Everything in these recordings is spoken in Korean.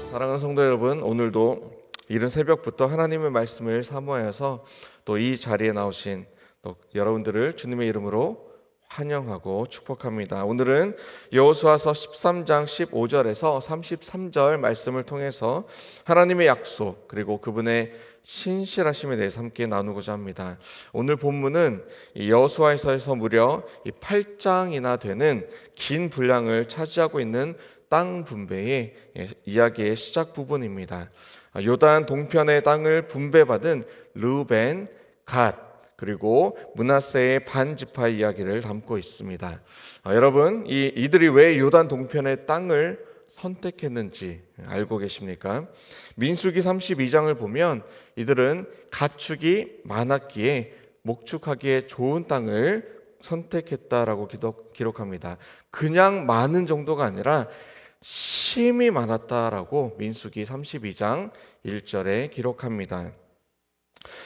사랑하는 성도 여러분, 오늘도 이른 새벽부터 하나님의 말씀을 사모하여서 또 이 자리에 나오신 또 여러분들을 주님의 이름으로 환영하고 축복합니다. 오늘은 여호수아서 13장 15절에서 33절 말씀을 통해서 하나님의 약속 그리고 그분의 신실하심에 대해서 함께 나누고자 합니다. 오늘 본문은 여호수아서에서 무려 8장이나 되는 긴 분량을 차지하고 있는 땅 분배의 이야기의 시작 부분입니다. 요단 동편의 땅을 분배받은 르우벤, 갓, 그리고 므낫세의 반 지파 이야기를 담고 있습니다. 여러분, 이들이 왜 요단 동편의 땅을 선택했는지 알고 계십니까? 민수기 32장을 보면 이들은 가축이 많았기에 목축하기에 좋은 땅을 선택했다라고 기록합니다. 그냥 많은 정도가 아니라 심이 많았다라고 민수기 32장 1절에 기록합니다.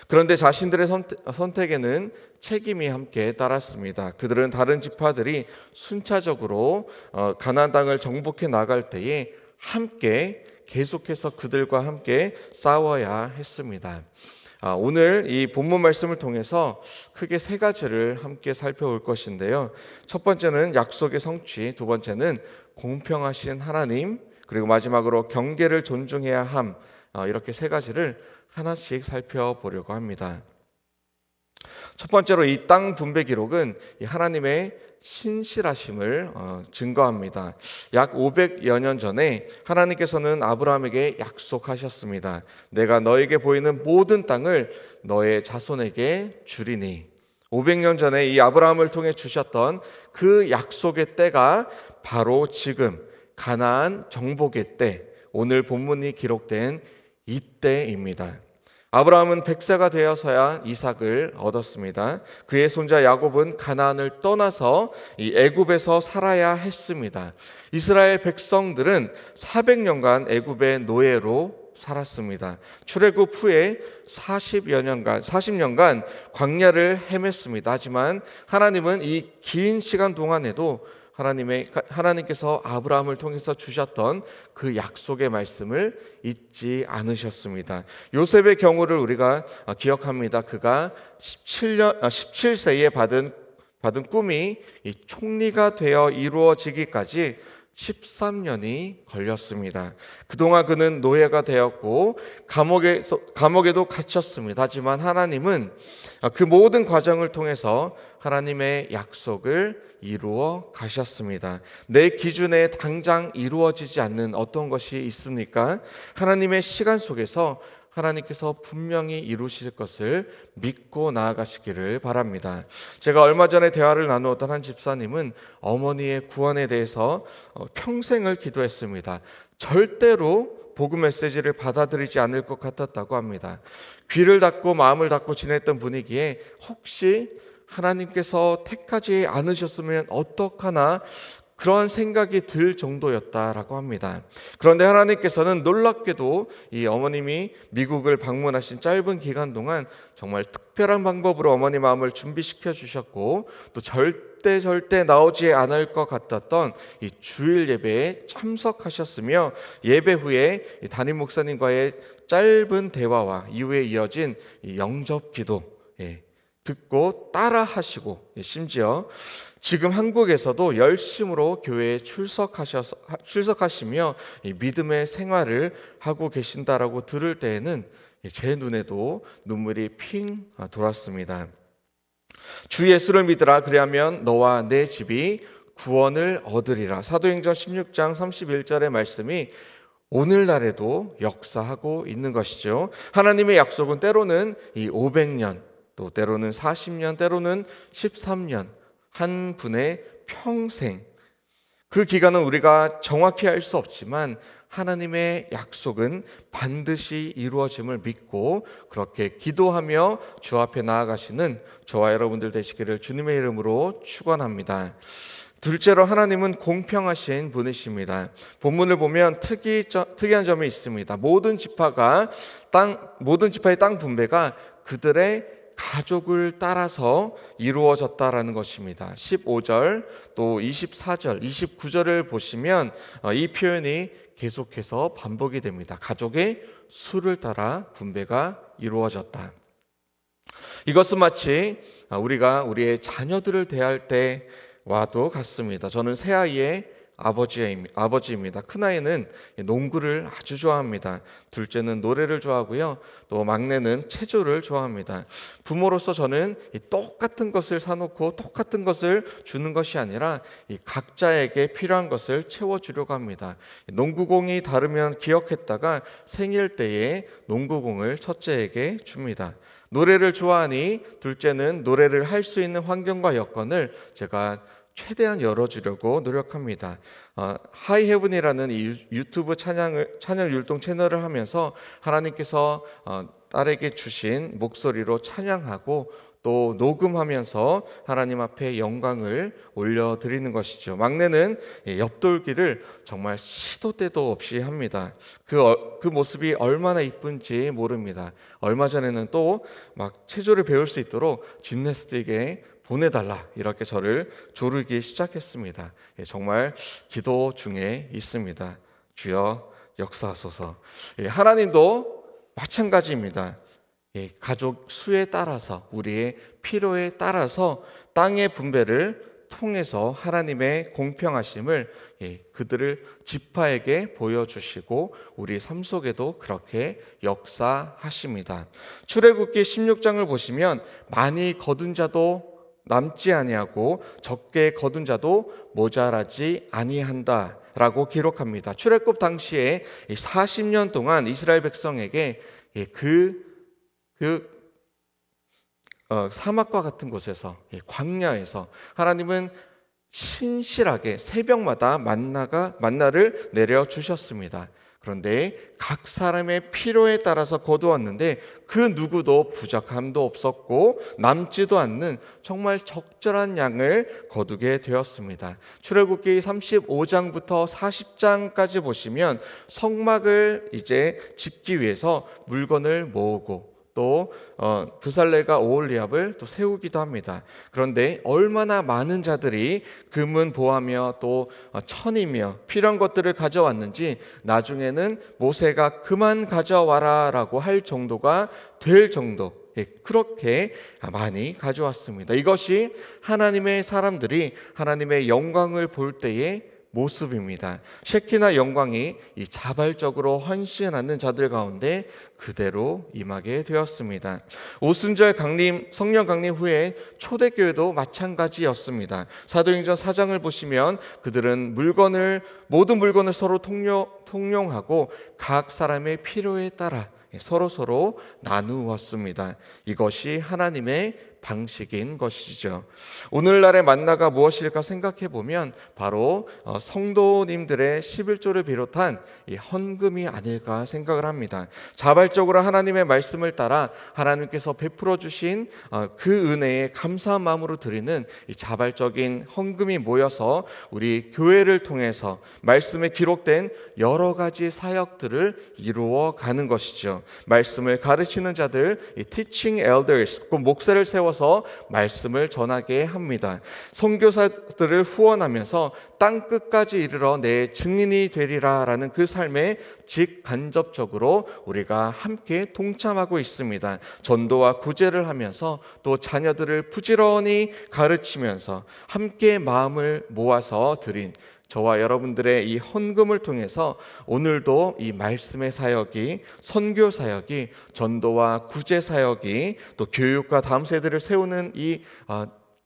그런데 자신들의 선택에는 책임이 함께 따랐습니다. 그들은 다른 지파들이 순차적으로 가나안 땅을 정복해 나갈 때에 함께 계속해서 그들과 함께 싸워야 했습니다. 오늘 이 본문 말씀을 통해서 크게 세 가지를 함께 살펴볼 것인데요. 첫 번째는 약속의 성취, 두 번째는 공평하신 하나님, 그리고 마지막으로 경계를 존중해야 함, 이렇게 세 가지를 하나씩 살펴보려고 합니다. 첫 번째로 이 땅 분배 기록은 하나님의 신실하심을 증거합니다. 약 500여 년 전에 하나님께서는 아브라함에게 약속하셨습니다. 내가 너에게 보이는 모든 땅을 너의 자손에게 주리니. 500년 전에 이 아브라함을 통해 주셨던 그 약속의 때가 바로 지금 가나안 정복의 때, 오늘 본문이 기록된 이때입니다. 아브라함은 100세가 되어서야 이삭을 얻었습니다. 그의 손자 야곱은 가나안을 떠나서 이 애굽에서 살아야 했습니다. 이스라엘 백성들은 400년간 애굽의 노예로 살았습니다. 출애굽 후에 40년간 광야를 헤맸습니다. 하지만 하나님은 이 긴 시간 동안에도 하나님께서 아브라함을 통해서 주셨던 그 약속의 말씀을 잊지 않으셨습니다. 요셉의 경우를 우리가 기억합니다. 그가 17세에 받은 꿈이 이 총리가 되어 이루어지기까지 13년이 걸렸습니다. 그동안 그는 노예가 되었고 감옥에도 갇혔습니다. 하지만 하나님은 그 모든 과정을 통해서 하나님의 약속을 이루어 가셨습니다. 내 기준에 당장 이루어지지 않는 어떤 것이 있습니까? 하나님의 시간 속에서 하나님께서 분명히 이루실 것을 믿고 나아가시기를 바랍니다. 제가 얼마 전에 대화를 나누었던 한 집사님은 어머니의 구원에 대해서 평생을 기도했습니다. 절대로 복음 메시지를 받아들이지 않을 것 같았다고 합니다. 귀를 닫고 마음을 닫고 지냈던 분위기에 혹시 하나님께서 택하지 않으셨으면 어떡하나 그런 생각이 들 정도였다라고 합니다. 그런데 하나님께서는 놀랍게도 이 어머님이 미국을 방문하신 짧은 기간 동안 정말 특별한 방법으로 어머니 마음을 준비시켜 주셨고 또 절대 나오지 않을 것 같았던 이 주일 예배에 참석하셨으며 예배 후에 담임 목사님과의 짧은 대화와 이후에 이어진 이 영접 기도 듣고 따라 하시고 심지어 지금 한국에서도 열심으로 교회에 출석하시며 믿음의 생활을 하고 계신다라고 들을 때에는 제 눈에도 눈물이 핑 돌았습니다. 주 예수를 믿으라 그리하면 너와 내 집이 구원을 얻으리라. 사도행전 16장 31절의 말씀이 오늘날에도 역사하고 있는 것이죠. 하나님의 약속은 때로는 이 500년 또 때로는 40년 때로는 13년 한 분의 평생, 그 기간은 우리가 정확히 알 수 없지만 하나님의 약속은 반드시 이루어짐을 믿고 그렇게 기도하며 주 앞에 나아가시는 저와 여러분들 되시기를 주님의 이름으로 축원합니다. 둘째로 하나님은 공평하신 분이십니다. 본문을 보면 특이한 점이 있습니다. 모든 지파의 땅 분배가 그들의 가족을 따라서 이루어졌다라는 것입니다. 15절 또 24절, 29절을 보시면 이 표현이 계속해서 반복이 됩니다. 가족의 수를 따라 분배가 이루어졌다. 이것은 마치 우리가 우리의 자녀들을 대할 때와도 같습니다. 저는 새아이의 아버지입니다. 큰아이는 농구를 아주 좋아합니다. 둘째는 노래를 좋아하고요. 또 막내는 체조를 좋아합니다. 부모로서 저는 똑같은 것을 사놓고 똑같은 것을 주는 것이 아니라 각자에게 필요한 것을 채워주려고 합니다. 농구공이 다르면 기억했다가 생일 때에 농구공을 첫째에게 줍니다. 노래를 좋아하니 둘째는 노래를 할 수 있는 환경과 여건을 제가 최대한 열어주려고 노력합니다. 하이헤븐이라는 이 유튜브 찬양 율동 채널을 하면서 하나님께서 딸에게 주신 목소리로 찬양하고 또 녹음하면서 하나님 앞에 영광을 올려드리는 것이죠. 막내는 옆돌기를 정말 시도 때도 없이 합니다. 그 모습이 얼마나 이쁜지 모릅니다. 얼마 전에는 또 막 체조를 배울 수 있도록 짐내스틱에 보내달라 이렇게 저를 조르기 시작했습니다. 정말 기도 중에 있습니다. 주여 역사하소서. 하나님도 마찬가지입니다. 가족 수에 따라서 우리의 필요에 따라서 땅의 분배를 통해서 하나님의 공평하심을 그들을 지파에게 보여주시고 우리 삶 속에도 그렇게 역사하십니다. 출애굽기 16장을 보시면 많이 거둔 자도 남지 아니하고 적게 거둔 자도 모자라지 아니한다 라고 기록합니다. 출애굽 당시에 40년 동안 이스라엘 백성에게 사막과 같은 곳에서 광야에서 하나님은 신실하게 새벽마다 만나를 내려주셨습니다. 그런데 각 사람의 필요에 따라서 거두었는데 그 누구도 부족함도 없었고 남지도 않는 정말 적절한 양을 거두게 되었습니다. 출애굽기 35장부터 40장까지 보시면 성막을 이제 짓기 위해서 물건을 모으고 또 브살레가 오홀리압을 또 세우기도 합니다. 그런데 얼마나 많은 자들이 금은 보하며 또 천이며 필요한 것들을 가져왔는지 나중에는 모세가 그만 가져와라 라고 할 정도가 될 정도, 그렇게 많이 가져왔습니다. 이것이 하나님의 사람들이 하나님의 영광을 볼 때의 모습입니다. 셰키나 영광이 이 자발적으로 헌신하는 자들 가운데 그대로 임하게 되었습니다. 오순절 강림, 성령 강림 후에 초대교회도 마찬가지였습니다. 사도행전 4장을 보시면 그들은 모든 물건을 서로 통용하고 각 사람의 필요에 따라 서로 나누었습니다. 이것이 하나님의 방식인 것이죠. 오늘날의 만나가 무엇일까 생각해 보면 바로 성도님들의 11조를 비롯한 이 헌금이 아닐까 생각을 합니다. 자발적으로 하나님의 말씀을 따라 하나님께서 베풀어 주신 그 은혜에 감사한 마음으로 드리는 이 자발적인 헌금이 모여서 우리 교회를 통해서 말씀에 기록된 여러 가지 사역들을 이루어 가는 것이죠. 말씀을 가르치는 자들, 이 teaching elders, 그 목사를 세워서 말씀을 전하게 합니다. 선교사들을 후원하면서 땅 끝까지 이르러 내 증인이 되리라 라는 그 삶에 직간접적으로 우리가 함께 동참하고 있습니다. 전도와 구제를 하면서 또 자녀들을 부지런히 가르치면서 함께 마음을 모아서 드린 저와 여러분들의 이 헌금을 통해서 오늘도 이 말씀의 사역이, 선교 사역이, 전도와 구제 사역이, 또 교육과 다음 세대를 세우는 이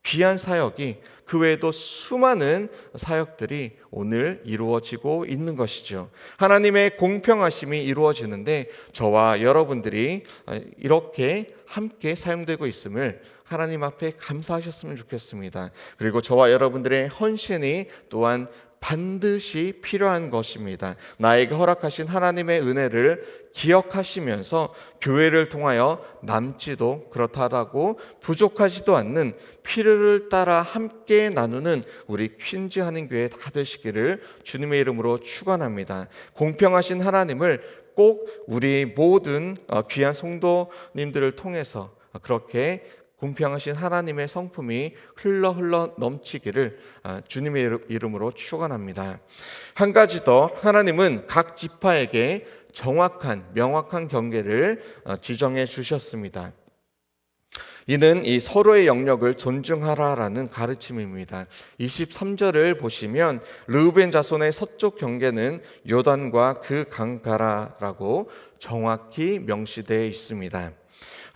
귀한 사역이, 그 외에도 수많은 사역들이 오늘 이루어지고 있는 것이죠. 하나님의 공평하심이 이루어지는데 저와 여러분들이 이렇게 함께 사용되고 있음을 하나님 앞에 감사하셨으면 좋겠습니다. 그리고 저와 여러분들의 헌신이 또한 반드시 필요한 것입니다. 나에게 허락하신 하나님의 은혜를 기억하시면서 교회를 통하여 남지도 그렇다라고 부족하지도 않는 필요를 따라 함께 나누는 우리 퀸즈 한인교회 다 되시기를 주님의 이름으로 축원합니다. 공평하신 하나님을 꼭 우리 모든 귀한 성도님들을 통해서 그렇게 공평하신 하나님의 성품이 흘러 넘치기를 주님의 이름으로 축원합니다. 한 가지 더, 하나님은 각 지파에게 정확한 명확한 경계를 지정해 주셨습니다. 이는 이 서로의 영역을 존중하라라는 가르침입니다. 23절을 보시면 르우벤 자손의 서쪽 경계는 요단과 그 강가라라고 정확히 명시되어 있습니다.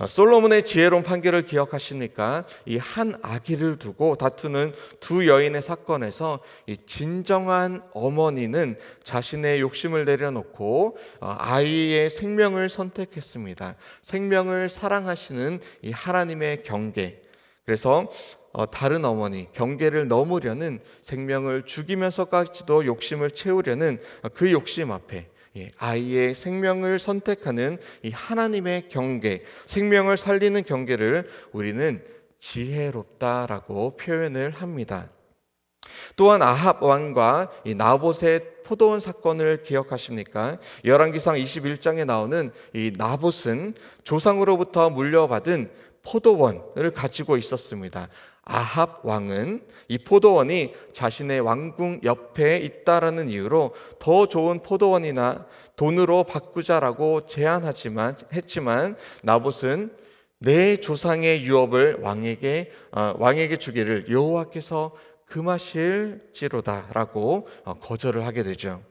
솔로몬의 지혜로운 판결을 기억하십니까? 이 한 아기를 두고 다투는 두 여인의 사건에서 이 진정한 어머니는 자신의 욕심을 내려놓고 아이의 생명을 선택했습니다. 생명을 사랑하시는 이 하나님의 경계. 그래서 다른 어머니, 경계를 넘으려는, 생명을 죽이면서까지도 욕심을 채우려는 그 욕심 앞에 아이의 생명을 선택하는 이 하나님의 경계, 생명을 살리는 경계를 우리는 지혜롭다라고 표현을 합니다. 또한 아합 왕과 이 나봇의 포도원 사건을 기억하십니까? 열왕기상 21장에 나오는 이 나봇은 조상으로부터 물려받은 포도원을 가지고 있었습니다. 아합 왕은 이 포도원이 자신의 왕궁 옆에 있다라는 이유로 더 좋은 포도원이나 돈으로 바꾸자라고 했지만 나봇은 내 조상의 유업을 왕에게 주기를 여호와께서 금하실지로다라고 거절을 하게 되죠.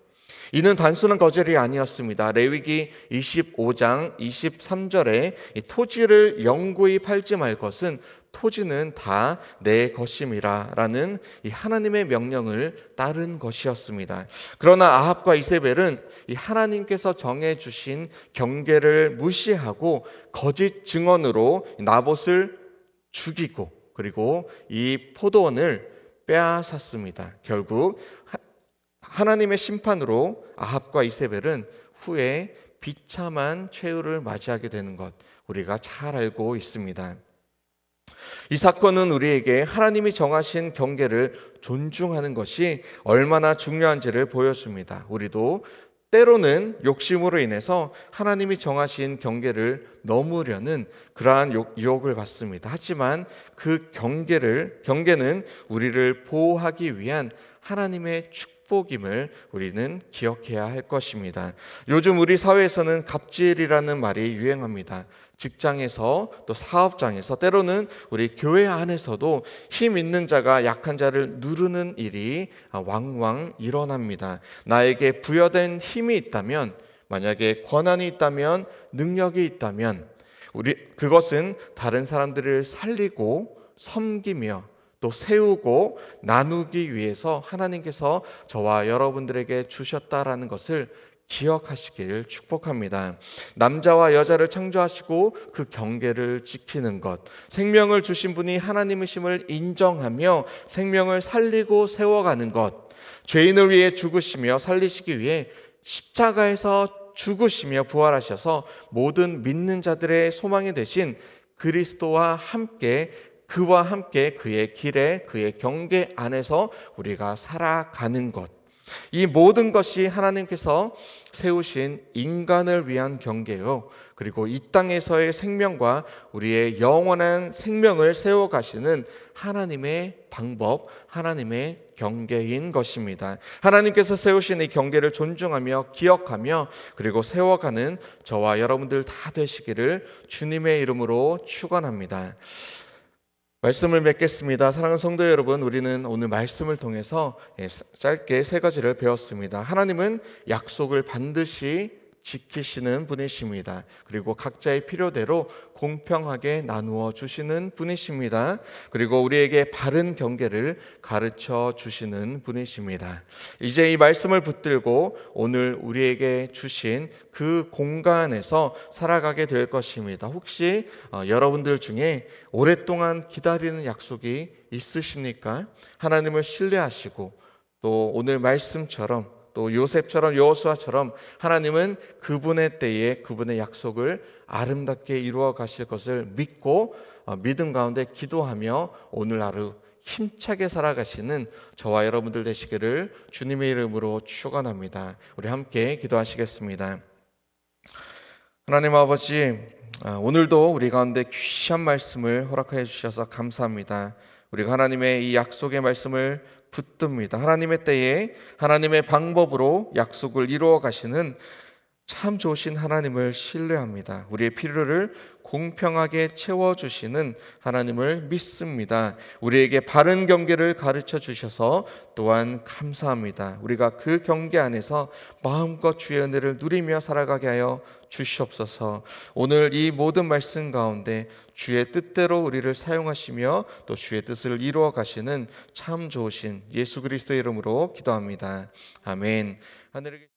이는 단순한 거절이 아니었습니다. 레위기 25장 23절에 이 토지를 영구히 팔지 말 것은 토지는 다 내 것임이라 라는 이 하나님의 명령을 따른 것이었습니다. 그러나 아합과 이세벨은 이 하나님께서 정해주신 경계를 무시하고 거짓 증언으로 나봇을 죽이고 그리고 이 포도원을 빼앗았습니다. 결국 하나님의 심판으로 아합과 이세벨은 후에 비참한 최후를 맞이하게 되는 것 우리가 잘 알고 있습니다. 이 사건은 우리에게 하나님이 정하신 경계를 존중하는 것이 얼마나 중요한지를 보여줍니다. 우리도 때로는 욕심으로 인해서 하나님이 정하신 경계를 넘으려는 그러한 유혹을 받습니다. 하지만 그 경계는 우리를 보호하기 위한 하나님의 축복임을 우리는 기억해야 할 것입니다. 요즘 우리 사회에서는 갑질이라는 말이 유행합니다. 직장에서 또 사업장에서 때로는 우리 교회 안에서도 힘 있는 자가 약한 자를 누르는 일이 왕왕 일어납니다. 나에게 부여된 힘이 있다면, 만약에 권한이 있다면, 능력이 있다면 그것은 다른 사람들을 살리고 섬기며 또 세우고 나누기 위해서 하나님께서 저와 여러분들에게 주셨다라는 것을 기억하시길 축복합니다. 남자와 여자를 창조하시고 그 경계를 지키는 것, 생명을 주신 분이 하나님이심을 인정하며 생명을 살리고 세워가는 것, 죄인을 위해 죽으시며 살리시기 위해 십자가에서 죽으시며 부활하셔서 모든 믿는 자들의 소망이 되신 그리스도와 함께, 그와 함께 그의 길에, 그의 경계 안에서 우리가 살아가는 것, 이 모든 것이 하나님께서 세우신 인간을 위한 경계요, 그리고 이 땅에서의 생명과 우리의 영원한 생명을 세워가시는 하나님의 방법, 하나님의 경계인 것입니다. 하나님께서 세우신 이 경계를 존중하며 기억하며 그리고 세워가는 저와 여러분들 다 되시기를 주님의 이름으로 축원합니다. 말씀을 맺겠습니다. 사랑하는 성도 여러분, 우리는 오늘 말씀을 통해서 짧게 세 가지를 배웠습니다. 하나님은 약속을 반드시 지키시는 분이십니다. 그리고 각자의 필요대로 공평하게 나누어 주시는 분이십니다. 그리고 우리에게 바른 경계를 가르쳐 주시는 분이십니다. 이제 이 말씀을 붙들고 오늘 우리에게 주신 그 공간에서 살아가게 될 것입니다. 혹시 여러분들 중에 오랫동안 기다리는 약속이 있으십니까? 하나님을 신뢰하시고 또 오늘 말씀처럼 또 요셉처럼 여호수아처럼 하나님은 그분의 때에 그분의 약속을 아름답게 이루어 가실 것을 믿고 믿음 가운데 기도하며 오늘 하루 힘차게 살아가시는 저와 여러분들 되시기를 주님의 이름으로 축원합니다. 우리 함께 기도하시겠습니다. 하나님 아버지, 오늘도 우리 가운데 귀한 말씀을 허락하여 주셔서 감사합니다. 우리가 하나님의 이 약속의 말씀을 붙듭니다. 하나님의 때에 하나님의 방법으로 약속을 이루어 가시는 참 좋으신 하나님을 신뢰합니다. 우리의 필요를 공평하게 채워주시는 하나님을 믿습니다. 우리에게 바른 경계를 가르쳐 주셔서 또한 감사합니다. 우리가 그 경계 안에서 마음껏 주의 은혜를 누리며 살아가게 하여 주시옵소서. 오늘 이 모든 말씀 가운데 주의 뜻대로 우리를 사용하시며 또 주의 뜻을 이루어 가시는 참 좋으신 예수 그리스도의 이름으로 기도합니다. 아멘. 하늘에